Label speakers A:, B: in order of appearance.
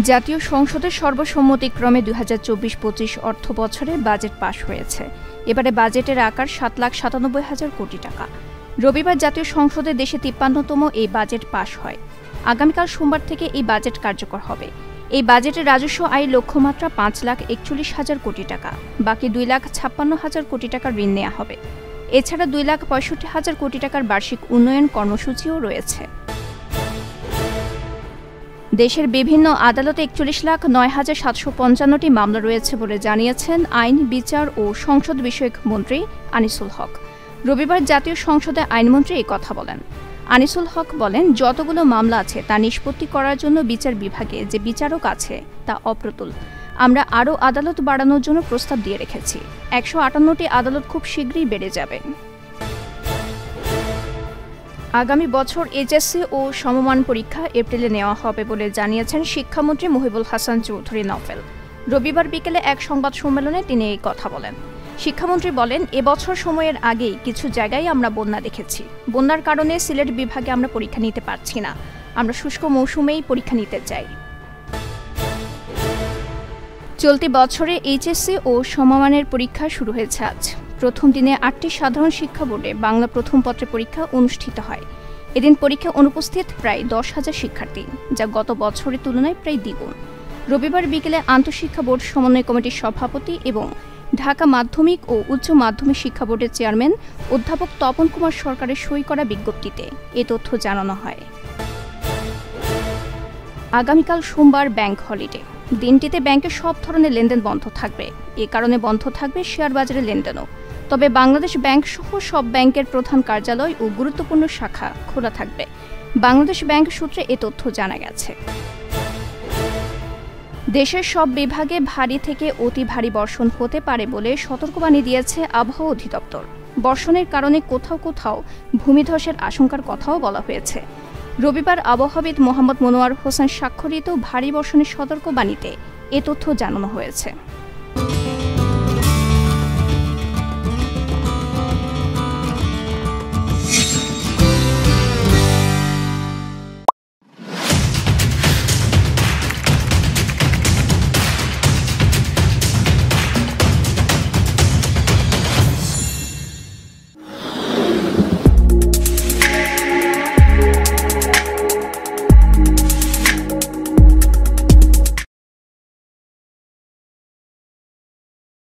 A: জাতীয় সংসদের সর্বসম্মতিক্রমে ২০২৪-২৫ অর্থ বছরে বাজেট পাশ হয়েছে। এবারে বাজেটের আকার ৭,৯৭,০০০ কোটি টাকা। রবিবার জাতীয় সংসদে দেশে ৫৩তম এই বাজেট পাশ হয়। আগামীকাল সোমবার থেকে এই বাজেট কার্যকর হবে। এই বাজেটে রাজস্ব আয় লক্ষ্যমাত্রা ৫,৪১,০০০ কোটি টাকা। বাকি ২,৫৬,০০০ কোটি টাকার ঋণ নেওয়া হবে। এছাড়া ২,৬৫,০০০ কোটি টাকার বার্ষিক উন্নয়ন কর্মসূচিও রয়েছে। দেশের বিভিন্ন আদালতে ৪১,০৯,৭৫৫টি মামলা রয়েছে বলে জানিয়েছেন আইন, বিচার ও সংসদ বিষয়ক মন্ত্রী আনিসুল হক। রবিবার জাতীয় সংসদে আইনমন্ত্রী এই কথা বলেন। আনিসুল হক বলেন, যতগুলো মামলা আছে তা নিষ্পত্তি করার জন্য বিচার বিভাগে যে বিচারক আছে তা অপ্রতুল। আমরা আরও আদালত বাড়ানোর জন্য প্রস্তাব দিয়ে রেখেছি। ১৫৮টি আদালত খুব শীঘ্রই বেড়ে যাবে। আগামী বছর এইচএসসি ও সমমান পরীক্ষা এপ্রিলে নেওয়া হবে বলে জানিয়েছেন শিক্ষামন্ত্রী মহিবুল হাসান চৌধুরী নফেল। রবিবার বিকেলে এক সংবাদ সম্মেলনে তিনি এই কথা বলেন। শিক্ষামন্ত্রী বলেন, এবছর সময়ের আগেই কিছু জায়গায় আমরা বন্যা দেখেছি। বন্যার কারণে সিলেট বিভাগে আমরা পরীক্ষা নিতে পারছি না। আমরা শুষ্ক মৌসুমেই পরীক্ষা নিতে চাই। চলতি বছরে এইচএসসি ও সমমানের পরীক্ষা শুরু হয়েছে আজ। প্রথম দিনে ৮টি সাধারণ শিক্ষা বোর্ডে বাংলা প্রথম পত্রে পরীক্ষা অনুষ্ঠিত হয়। এদিন পরীক্ষা অনুপস্থিত প্রায় ১০,০০০ শিক্ষার্থী, যা গত বছরের তুলনায় প্রায় দ্বিগুণ। রবিবার বিকেলে আন্তঃশিক্ষা বোর্ড সমন্বয় কমিটির সভাপতি এবং ঢাকা মাধ্যমিক ও উচ্চ মাধ্যমিক শিক্ষা বোর্ডের চেয়ারম্যান অধ্যাপক তপন কুমার সরকারের সই করা বিজ্ঞপ্তিতে এ তথ্য জানানো হয়। আগামীকাল সোমবার ব্যাংক হলিডে। দিনটিতে ব্যাংকের সব ধরনের লেনদেন বন্ধ থাকবে। এ কারণে বন্ধ থাকবে শেয়ার বাজারের লেনদেনও। তবে বাংলাদেশ ব্যাংক সহ সব ব্যাংকের প্রধান কার্যালয় ও গুরুত্বপূর্ণ শাখা খোলা থাকবে। বাংলাদেশ ব্যাংক সূত্রে এ তথ্য জানা গেছে। দেশের সব বিভাগে ভারী থেকে অতি ভারী বর্ষণ হতে পারে বলে সতর্কবাণী দিয়েছে আবহাওয়া অধিদপ্তর। বর্ষণের কারণে কোথাও কোথাও ভূমিধসের আশঙ্কার কথাও বলা হয়েছে। রবিবার আবহাওয়াবিদ মোহাম্মদ মনোয়ার হোসেন স্বাক্ষরিত ভারী বর্ষণের সতর্কবাণীতে এ তথ্য জানানো হয়েছে।